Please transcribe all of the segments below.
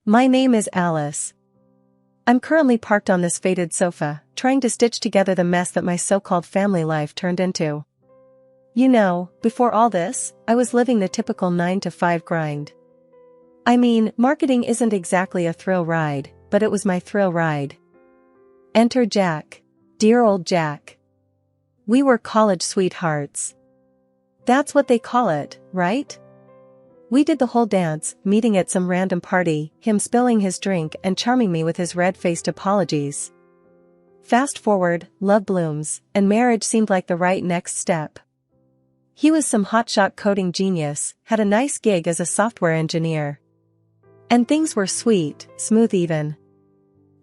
My name is Alice. I'm currently parked on this faded sofa, trying to stitch together the mess that my so-called family life turned into. You know, before all this, I was living the typical 9-to-5 grind. I mean, marketing isn't exactly a thrill ride, but it was my thrill ride. Enter Jack. Dear old Jack. We were college sweethearts. That's what they call it, right? We did the whole dance, meeting at some random party, him spilling his drink and charming me with his red-faced apologies. Fast forward, love blooms, and marriage seemed like the right next step. He was some hotshot coding genius, had a nice gig as a software engineer. And things were sweet, smooth even.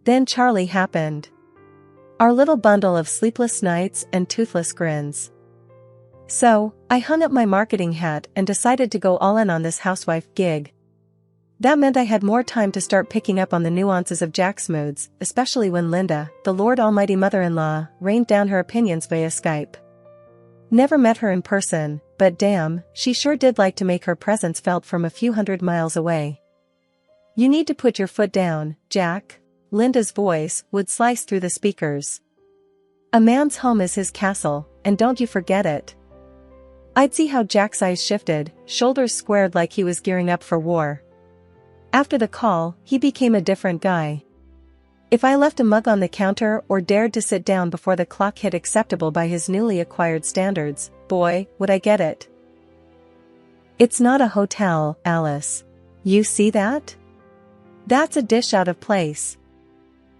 Then Charlie happened. Our little bundle of sleepless nights and toothless grins. So, I hung up my marketing hat and decided to go all in on this housewife gig. That meant I had more time to start picking up on the nuances of Jack's moods, especially when Linda, the Lord Almighty mother-in-law, rained down her opinions via Skype. Never met her in person, but damn, she sure did like to make her presence felt from a few hundred miles away. You need to put your foot down, Jack. Linda's voice would slice through the speakers. A man's home is his castle, and don't you forget it. I'd see how Jack's eyes shifted, shoulders squared like he was gearing up for war. After the call, he became a different guy. If I left a mug on the counter or dared to sit down before the clock hit acceptable by his newly acquired standards, boy, would I get it. It's not a hotel, Alice. You see that? That's a dish out of place.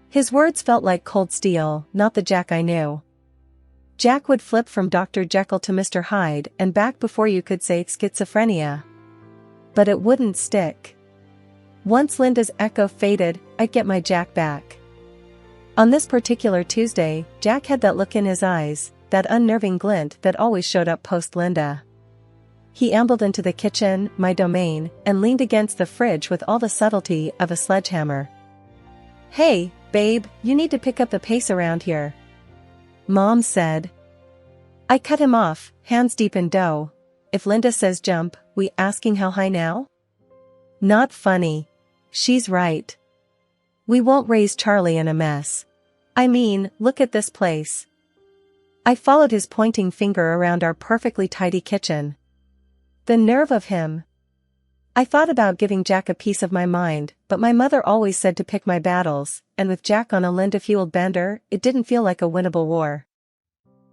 His words felt like cold steel, not the Jack I knew. Jack would flip from Dr. Jekyll to Mr. Hyde and back before you could say schizophrenia. But it wouldn't stick. Once Linda's echo faded, I'd get my Jack back. On this particular Tuesday, Jack had that look in his eyes, that unnerving glint that always showed up post-Linda. He ambled into the kitchen, my domain, and leaned against the fridge with all the subtlety of a sledgehammer. Hey, babe, you need to pick up the pace around here. Mom said. I cut him off, hands deep in dough. If Linda says jump, we asking how high now? Not funny. She's right. We won't raise Charlie in a mess. I mean, look at this place. I followed his pointing finger around our perfectly tidy kitchen. The nerve of him. I thought about giving Jack a piece of my mind, but my mother always said to pick my battles, and with Jack on a Linda-fueled bender, it didn't feel like a winnable war.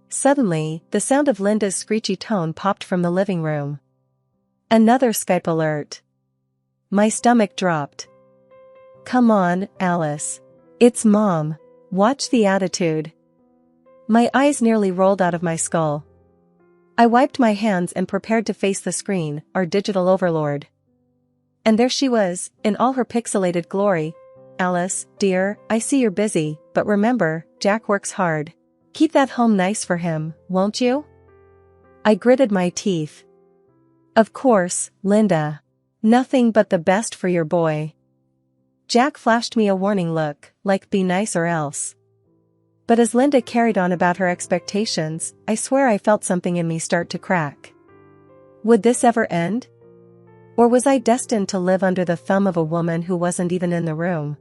Suddenly, the sound of Linda's screechy tone popped from the living room. Another Skype alert. My stomach dropped. Come on, Alice. It's Mom. Watch the attitude. My eyes nearly rolled out of my skull. I wiped my hands and prepared to face the screen, our digital overlord. And there she was, in all her pixelated glory. Alice, dear, I see you're busy, but remember, Jack works hard. Keep that home nice for him, won't you? I gritted my teeth. Of course, Linda. Nothing but the best for your boy. Jack flashed me a warning look, like be nice or else. But as Linda carried on about her expectations, I swear I felt something in me start to crack. Would this ever end? Or was I destined to live under the thumb of a woman who wasn't even in the room?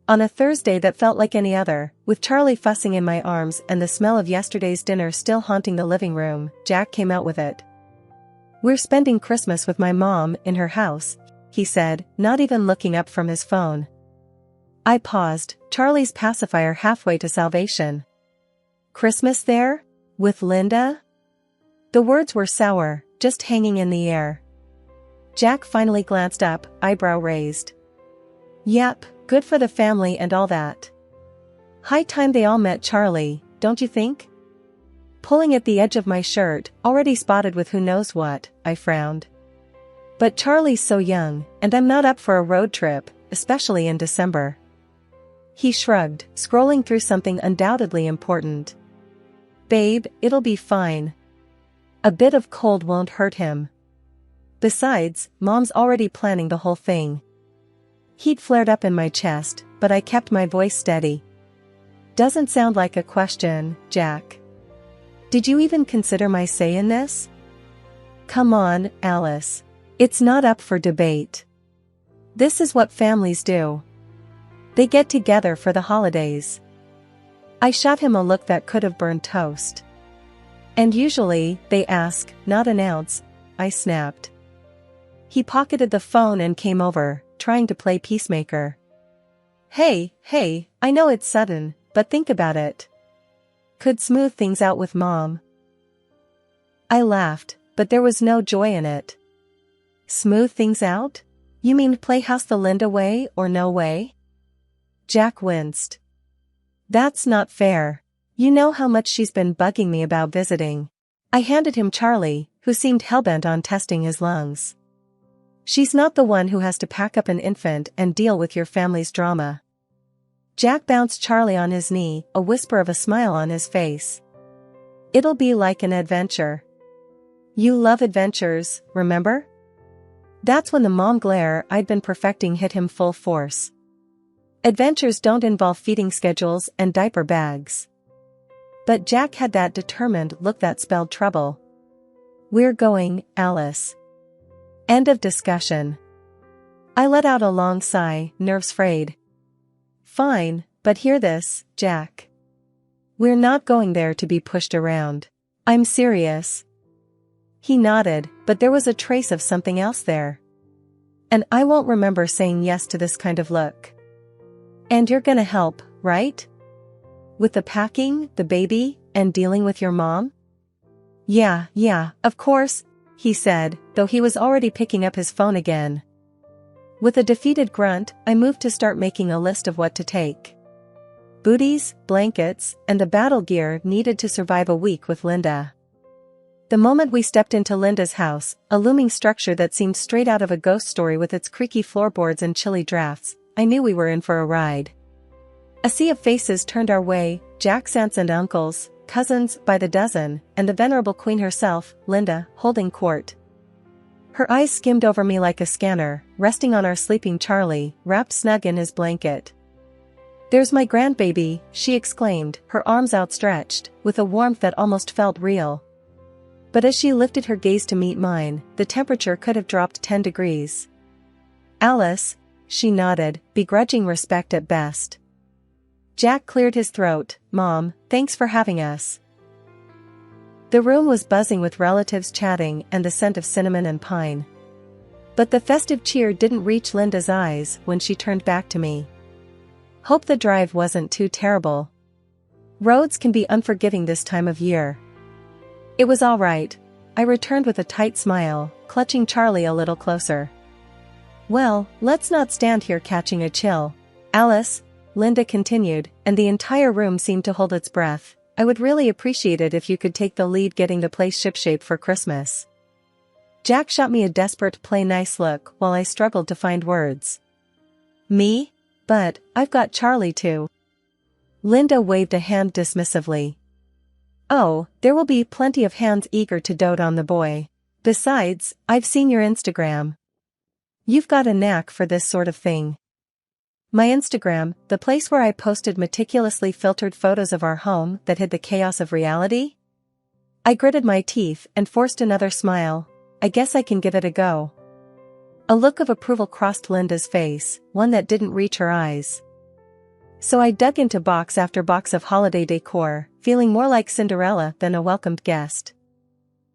On a Thursday that felt like any other, with Charlie fussing in my arms and the smell of yesterday's dinner still haunting the living room, Jack came out with it. We're spending Christmas with my mom in her house, he said, not even looking up from his phone. I paused, Charlie's pacifier halfway to salvation. Christmas there? With Linda? The words were sour, just hanging in the air. Jack finally glanced up, eyebrow raised. Yep, good for the family and all that. High time they all met Charlie, don't you think? Pulling at the edge of my shirt, already spotted with who knows what, I frowned. But Charlie's so young, and I'm not up for a road trip, especially in December. He shrugged, scrolling through something undoubtedly important. Babe, it'll be fine. A bit of cold won't hurt him. Besides, Mom's already planning the whole thing. Heat flared up in my chest, but I kept my voice steady. Doesn't sound like a question, Jack. Did you even consider my say in this? Come on, Alice. It's not up for debate. This is what families do. They get together for the holidays. I shot him a look that could have burned toast. And usually, they ask, not announce, I snapped. He pocketed the phone and came over, trying to play peacemaker. Hey, I know it's sudden, but think about it. Could smooth things out with Mom. I laughed, but there was no joy in it. Smooth things out? You mean playhouse the Linda way or no way? Jack winced. That's not fair. You know how much she's been bugging me about visiting. I handed him Charlie, who seemed hellbent on testing his lungs. She's not the one who has to pack up an infant and deal with your family's drama. Jack bounced Charlie on his knee, a whisper of a smile on his face. It'll be like an adventure. You love adventures, remember? That's when the mom glare I'd been perfecting hit him full force. Adventures don't involve feeding schedules and diaper bags. But Jack had that determined look that spelled trouble. We're going, Alice. End of discussion. I let out a long sigh, nerves frayed. Fine, but hear this, Jack. We're not going there to be pushed around. I'm serious. He nodded, but there was a trace of something else there. And I won't remember saying yes to this kind of look. And you're gonna help, right? With the packing, the baby, and dealing with your mom? Yeah, of course, he said, though he was already picking up his phone again. With a defeated grunt, I moved to start making a list of what to take. Booties, blankets, and the battle gear needed to survive a week with Linda. The moment we stepped into Linda's house, a looming structure that seemed straight out of a ghost story with its creaky floorboards and chilly drafts, I knew we were in for a ride. A sea of faces turned our way, Jack's aunts and uncles, cousins by the dozen, and the venerable queen herself, Linda, holding court. Her eyes skimmed over me like a scanner, resting on our sleeping Charlie, wrapped snug in his blanket. There's my grandbaby, she exclaimed, her arms outstretched, with a warmth that almost felt real. But as she lifted her gaze to meet mine, the temperature could have dropped 10 degrees. Alice, she nodded, begrudging respect at best. Jack cleared his throat. Mom, thanks for having us. The room was buzzing with relatives chatting and the scent of cinnamon and pine. But the festive cheer didn't reach Linda's eyes when she turned back to me. Hope the drive wasn't too terrible. Roads can be unforgiving this time of year. It was all right, I returned with a tight smile, clutching Charlie a little closer. Well, let's not stand here catching a chill. Alice, Linda continued, and the entire room seemed to hold its breath. I would really appreciate it if you could take the lead getting the place shipshape for Christmas. Jack shot me a desperate play nice look while I struggled to find words. Me? But, I've got Charlie too. Linda waved a hand dismissively. Oh, there will be plenty of hands eager to dote on the boy. Besides, I've seen your Instagram. You've got a knack for this sort of thing. My Instagram, the place where I posted meticulously filtered photos of our home that hid the chaos of reality? I gritted my teeth and forced another smile. I guess I can give it a go. A look of approval crossed Linda's face, one that didn't reach her eyes. So I dug into box after box of holiday decor, feeling more like Cinderella than a welcomed guest.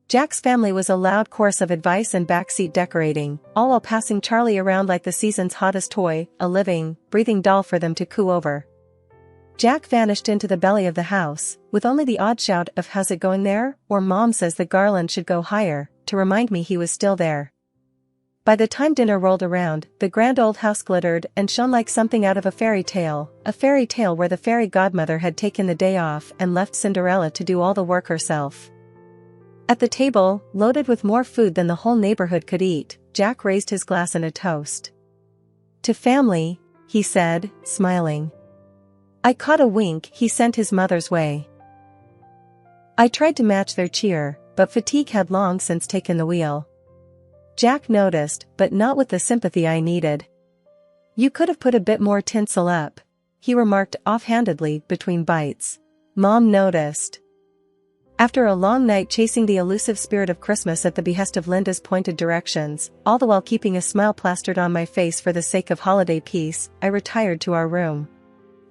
Jack's family was a loud chorus of advice and backseat decorating, all while passing Charlie around like the season's hottest toy, a living, breathing doll for them to coo over. Jack vanished into the belly of the house, with only the odd shout of "How's it going there?" or "Mom says the garland should go higher," to remind me he was still there. By the time dinner rolled around, the grand old house glittered and shone like something out of a fairy tale where the fairy godmother had taken the day off and left Cinderella to do all the work herself. At the table, loaded with more food than the whole neighborhood could eat, Jack raised his glass in a toast. To family, he said, smiling. I caught a wink he sent his mother's way. I tried to match their cheer, but fatigue had long since taken the wheel. Jack noticed, but not with the sympathy I needed. You could have put a bit more tinsel up, he remarked offhandedly between bites. Mom noticed. After a long night chasing the elusive spirit of Christmas at the behest of Linda's pointed directions, all the while keeping a smile plastered on my face for the sake of holiday peace, I retired to our room.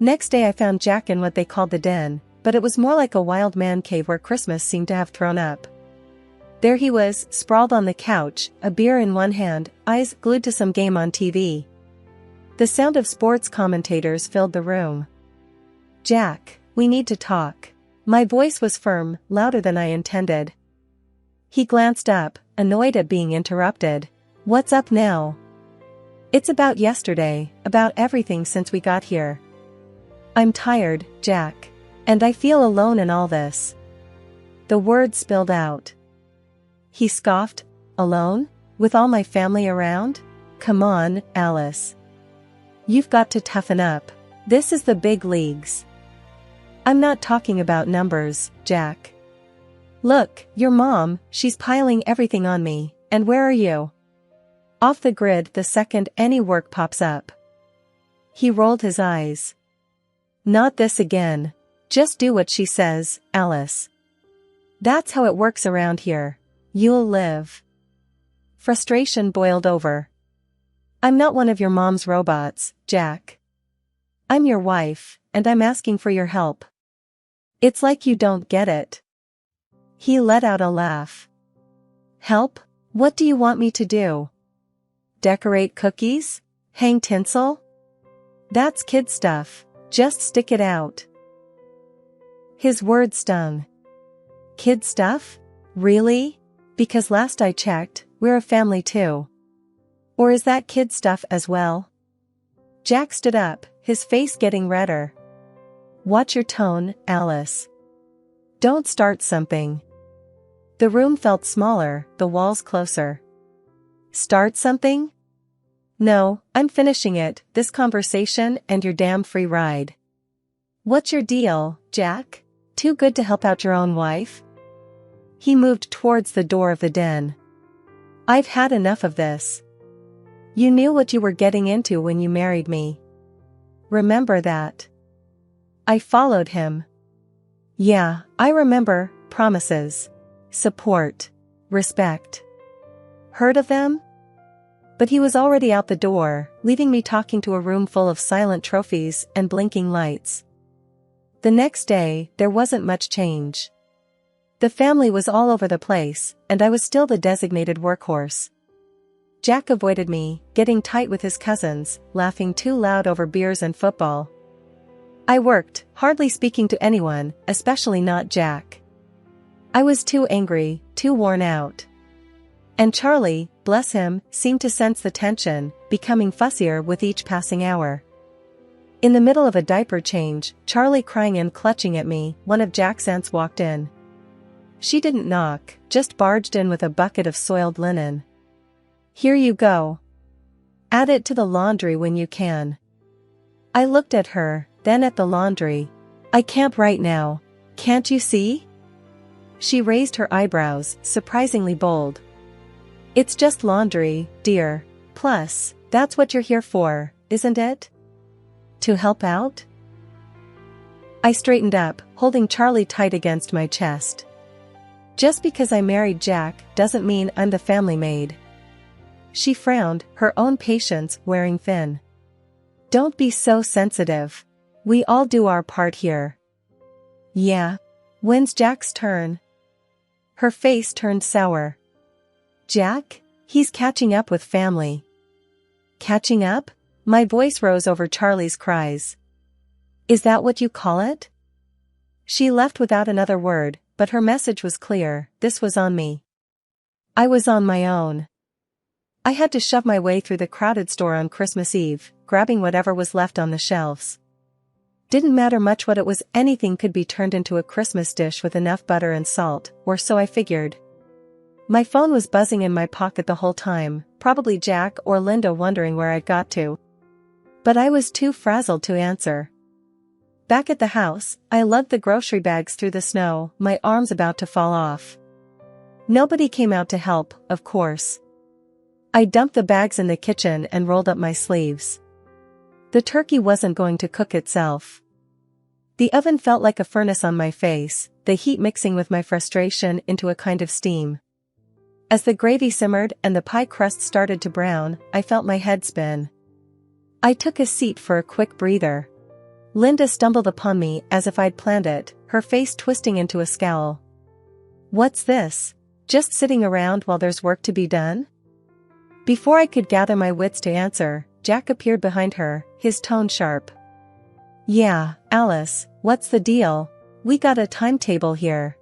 Next day I found Jack in what they called the den, but it was more like a wild man cave where Christmas seemed to have thrown up. There he was, sprawled on the couch, a beer in one hand, eyes glued to some game on TV. The sound of sports commentators filled the room. "Jack, we need to talk." My voice was firm, louder than I intended. He glanced up, annoyed at being interrupted. "What's up now?" "It's about yesterday, about everything since we got here." "I'm tired, Jack. And I feel alone in all this." The words spilled out. He scoffed. "Alone? With all my family around? Come on, Alice. You've got to toughen up. This is the big leagues." "I'm not talking about numbers, Jack. Look, your mom, she's piling everything on me, and where are you? Off the grid the second any work pops up." He rolled his eyes. "Not this again. Just do what she says, Alice. That's how it works around here. You'll live." Frustration boiled over. "I'm not one of your mom's robots, Jack. I'm your wife, and I'm asking for your help. It's like you don't get it." He let out a laugh. "Help? What do you want me to do? Decorate cookies? Hang tinsel? That's kid stuff. Just stick it out." His words stung. "Kid stuff? Really? Because last I checked, we're a family too. Or is that kid stuff as well?" Jack stood up, his face getting redder. "Watch your tone, Alice. Don't start something." The room felt smaller, the walls closer. "Start something? No, I'm finishing it, this conversation and your damn free ride." "What's your deal, Jack? Too good to help out your own wife?" He moved towards the door of the den. "I've had enough of this. You knew what you were getting into when you married me. Remember that?" I followed him. "Yeah, I remember. Promises. Support. Respect. Heard of them?" But he was already out the door, leaving me talking to a room full of silent trophies and blinking lights. The next day, there wasn't much change. The family was all over the place, and I was still the designated workhorse. Jack avoided me, getting tight with his cousins, laughing too loud over beers and football. I worked, hardly speaking to anyone, especially not Jack. I was too angry, too worn out. And Charlie, bless him, seemed to sense the tension, becoming fussier with each passing hour. In the middle of a diaper change, Charlie crying and clutching at me, one of Jack's aunts walked in. She didn't knock, just barged in with a bucket of soiled linen. "Here you go. Add it to the laundry when you can." I looked at her, then at the laundry. "I can't right now. Can't you see?" She raised her eyebrows, surprisingly bold. "It's just laundry, dear. Plus, that's what you're here for, isn't it? To help out?" I straightened up, holding Charlie tight against my chest. "Just because I married Jack doesn't mean I'm the family maid." She frowned, her own patience wearing thin. "Don't be so sensitive. We all do our part here." "Yeah? When's Jack's turn?" Her face turned sour. "Jack? He's catching up with family." "Catching up?" My voice rose over Charlie's cries. "Is that what you call it?" She left without another word, but her message was clear, this was on me. I was on my own. I had to shove my way through the crowded store on Christmas Eve, grabbing whatever was left on the shelves. Didn't matter much what it was, anything could be turned into a Christmas dish with enough butter and salt, or so I figured. My phone was buzzing in my pocket the whole time, probably Jack or Linda wondering where I'd got to. But I was too frazzled to answer. Back at the house, I lugged the grocery bags through the snow, my arms about to fall off. Nobody came out to help, of course. I dumped the bags in the kitchen and rolled up my sleeves. The turkey wasn't going to cook itself. The oven felt like a furnace on my face, the heat mixing with my frustration into a kind of steam. As the gravy simmered and the pie crust started to brown, I felt my head spin. I took a seat for a quick breather. Linda stumbled upon me as if I'd planned it, her face twisting into a scowl. "What's this? Just sitting around while there's work to be done?" Before I could gather my wits to answer, Jack appeared behind her, his tone sharp. "Yeah, Alice, what's the deal? We got a timetable here."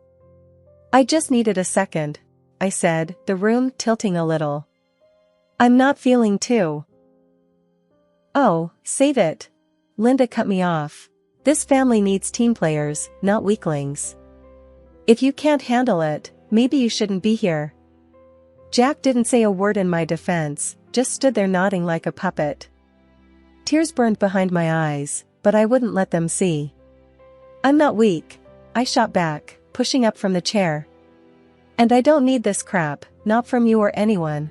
"I just needed a second," I said, the room tilting a little. "I'm not feeling too." "Oh, save it." Linda cut me off. "This family needs team players, not weaklings. If you can't handle it, maybe you shouldn't be here." Jack didn't say a word in my defense, just stood there nodding like a puppet. Tears burned behind my eyes, but I wouldn't let them see. "I'm not weak," I shot back, pushing up from the chair. "And I don't need this crap, not from you or anyone."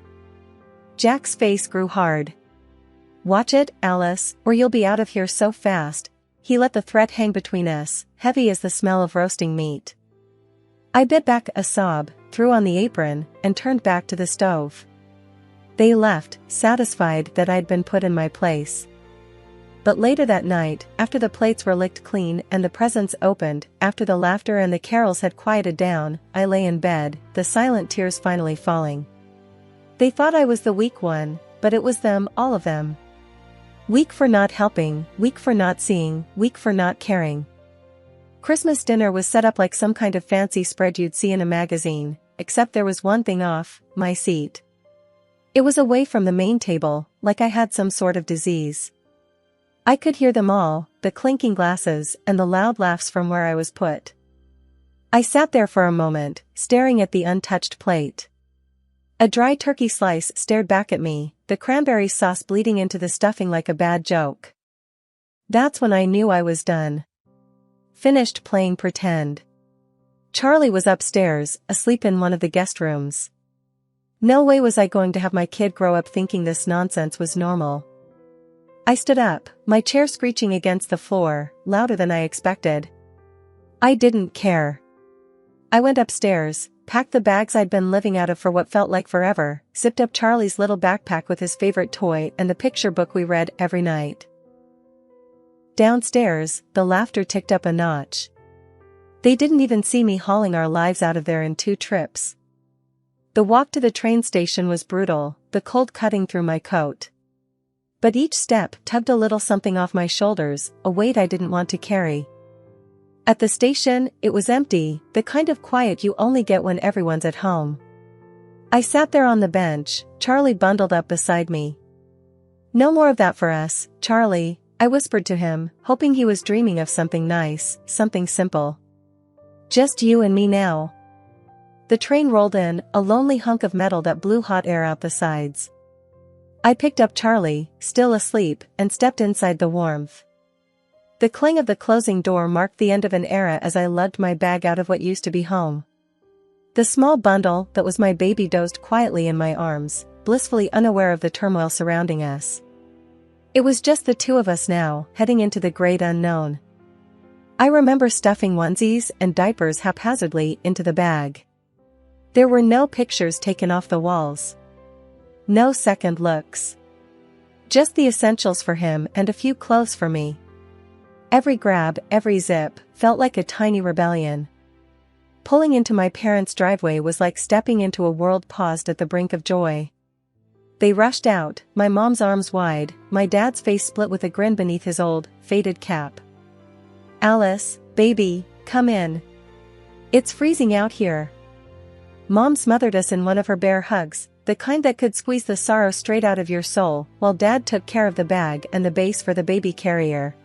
Jack's face grew hard. "Watch it, Alice, or you'll be out of here so fast." He let the threat hang between us, heavy as the smell of roasting meat. I bit back a sob, threw on the apron, and turned back to the stove. They left, satisfied that I'd been put in my place. But later that night, after the plates were licked clean and the presents opened, after the laughter and the carols had quieted down, I lay in bed, the silent tears finally falling. They thought I was the weak one, but it was them, all of them. Weak for not helping, weak for not seeing, weak for not caring. Christmas dinner was set up like some kind of fancy spread you'd see in a magazine, except there was one thing off: my seat. It was away from the main table, like I had some sort of disease. I could hear them all, the clinking glasses and the loud laughs from where I was put. I sat there for a moment, staring at the untouched plate. A dry turkey slice stared back at me, the cranberry sauce bleeding into the stuffing like a bad joke. That's when I knew I was done. Finished playing pretend. Charlie was upstairs, asleep in one of the guest rooms. No way was I going to have my kid grow up thinking this nonsense was normal. I stood up, my chair screeching against the floor, louder than I expected. I didn't care. I went upstairs, packed the bags I'd been living out of for what felt like forever, zipped up Charlie's little backpack with his favorite toy and the picture book we read every night. Downstairs, the laughter ticked up a notch. They didn't even see me hauling our lives out of there in 2 trips. The walk to the train station was brutal, the cold cutting through my coat. But each step tugged a little something off my shoulders, a weight I didn't want to carry. At the station, it was empty, the kind of quiet you only get when everyone's at home. I sat there on the bench, Charlie bundled up beside me. "No more of that for us, Charlie," I whispered to him, hoping he was dreaming of something nice, something simple. "Just you and me now." The train rolled in, a lonely hunk of metal that blew hot air out the sides. I picked up Charlie, still asleep, and stepped inside the warmth. The clang of the closing door marked the end of an era as I lugged my bag out of what used to be home. The small bundle that was my baby dozed quietly in my arms, blissfully unaware of the turmoil surrounding us. It was just the 2 of us now, heading into the great unknown. I remember stuffing onesies and diapers haphazardly into the bag. There were no pictures taken off the walls. No second looks. Just the essentials for him and a few clothes for me. Every grab, every zip, felt like a tiny rebellion. Pulling into my parents' driveway was like stepping into a world paused at the brink of joy. They rushed out, my mom's arms wide, my dad's face split with a grin beneath his old, faded cap. "Alice, baby, come in. It's freezing out here." Mom smothered us in one of her bear hugs, the kind that could squeeze the sorrow straight out of your soul, while Dad took care of the bag and the base for the baby carrier.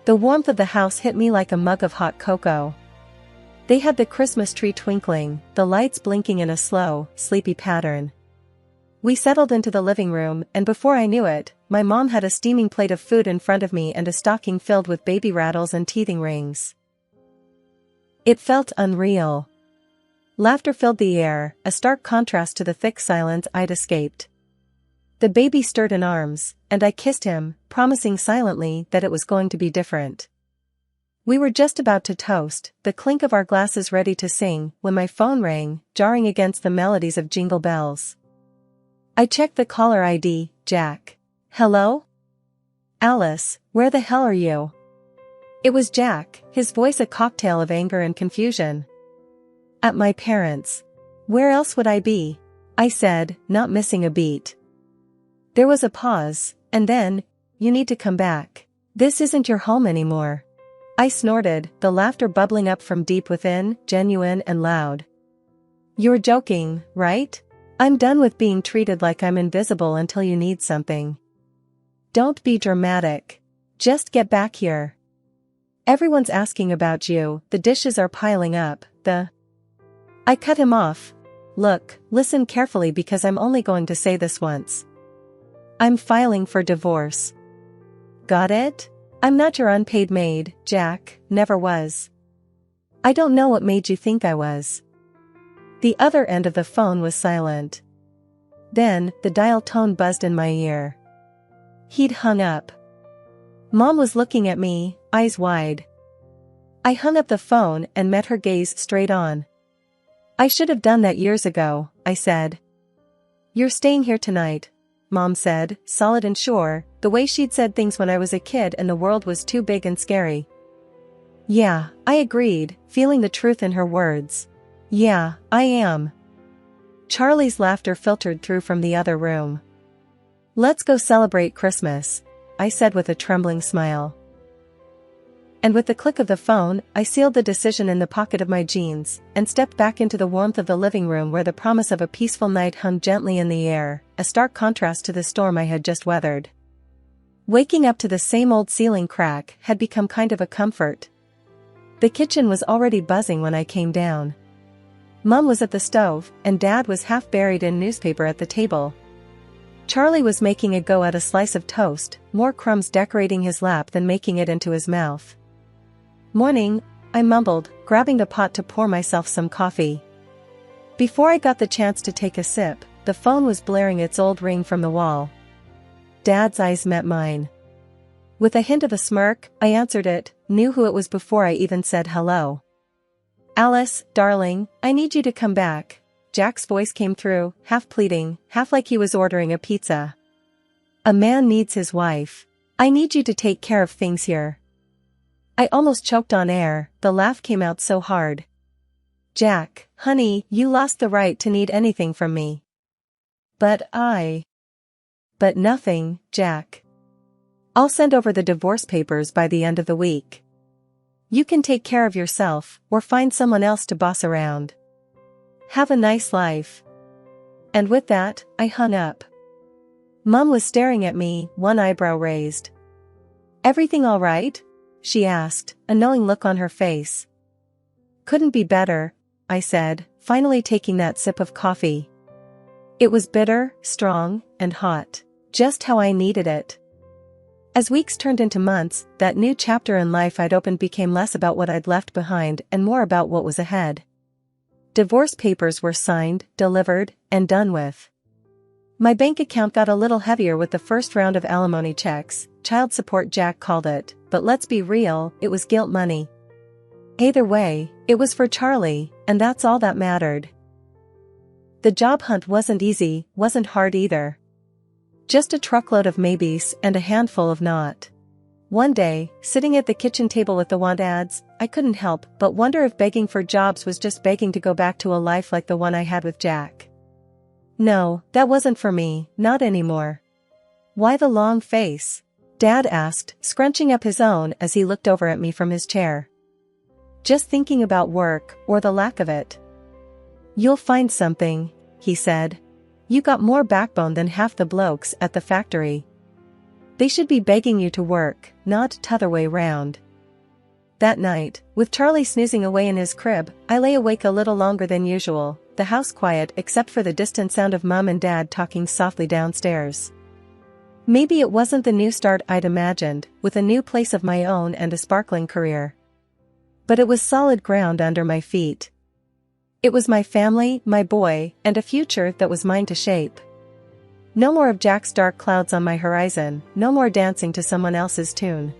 The warmth of the house hit me like a mug of hot cocoa. They had the Christmas tree twinkling, the lights blinking in a slow, sleepy pattern. We settled into the living room, and before I knew it, my mom had a steaming plate of food in front of me and a stocking filled with baby rattles and teething rings. It felt unreal. Laughter filled the air, a stark contrast to the thick silence I'd escaped. The baby stirred in arms, and I kissed him, promising silently that it was going to be different. We were just about to toast, the clink of our glasses ready to sing, when my phone rang, jarring against the melodies of Jingle Bells. I checked the caller ID, Jack. Hello? Alice, where the hell are you? It was Jack, his voice a cocktail of anger and confusion. At my parents'. Where else would I be? I said, not missing a beat. There was a pause, and then, you need to come back. This isn't your home anymore. I snorted, the laughter bubbling up from deep within, genuine and loud. You're joking, right? I'm done with being treated like I'm invisible until you need something. Don't be dramatic. Just get back here. Everyone's asking about you, the dishes are piling up, I cut him off. Look, listen carefully because I'm only going to say this once. I'm filing for divorce. Got it? I'm not your unpaid maid, Jack, never was. I don't know what made you think I was. The other end of the phone was silent. Then, the dial tone buzzed in my ear. He'd hung up. Mom was looking at me, eyes wide. I hung up the phone and met her gaze straight on. I should have done that years ago, I said. You're staying here tonight, Mom said, solid and sure, the way she'd said things when I was a kid and the world was too big and scary. Yeah, I agreed, feeling the truth in her words. Yeah, I am. Charlie's laughter filtered through from the other room. Let's go celebrate Christmas, I said with a trembling smile. And with the click of the phone, I sealed the decision in the pocket of my jeans, and stepped back into the warmth of the living room where the promise of a peaceful night hung gently in the air, a stark contrast to the storm I had just weathered. Waking up to the same old ceiling crack had become kind of a comfort. The kitchen was already buzzing when I came down. Mom was at the stove, and Dad was half buried in newspaper at the table. Charlie was making a go at a slice of toast, more crumbs decorating his lap than making it into his mouth. Morning, I mumbled, grabbing the pot to pour myself some coffee. Before I got the chance to take a sip, the phone was blaring its old ring from the wall. Dad's eyes met mine. With a hint of a smirk, I answered it, knew who it was before I even said hello. Alice, darling, I need you to come back. Jack's voice came through, half pleading, half like he was ordering a pizza. A man needs his wife. I need you to take care of things here. I almost choked on air, the laugh came out so hard. Jack, honey, you lost the right to need anything from me. But nothing, Jack. I'll send over the divorce papers by the end of the week. You can take care of yourself, or find someone else to boss around. Have a nice life. And with that, I hung up. Mom was staring at me, one eyebrow raised. Everything all right? She asked, a knowing look on her face. Couldn't be better, I said, finally taking that sip of coffee. It was bitter, strong, and hot, just how I needed it. As weeks turned into months, that new chapter in life I'd opened became less about what I'd left behind and more about what was ahead. Divorce papers were signed, delivered, and done with. My bank account got a little heavier with the first round of alimony checks, child support Jack called it, but let's be real, it was guilt money. Either way, it was for Charlie, and that's all that mattered. The job hunt wasn't easy, wasn't hard either. Just a truckload of maybes and a handful of not. One day, sitting at the kitchen table with the want ads, I couldn't help but wonder if begging for jobs was just begging to go back to a life like the one I had with Jack. No, that wasn't for me, not anymore. Why the long face? Dad asked, scrunching up his own as he looked over at me from his chair. Just thinking about work, or the lack of it. You'll find something, he said. You got more backbone than half the blokes at the factory. They should be begging you to work, not t'other way round. That night, with Charlie snoozing away in his crib, I lay awake a little longer than usual, the house quiet except for the distant sound of Mom and Dad talking softly downstairs. Maybe it wasn't the new start I'd imagined, with a new place of my own and a sparkling career. But it was solid ground under my feet. It was my family, my boy, and a future that was mine to shape. No more of Jack's dark clouds on my horizon, no more dancing to someone else's tune.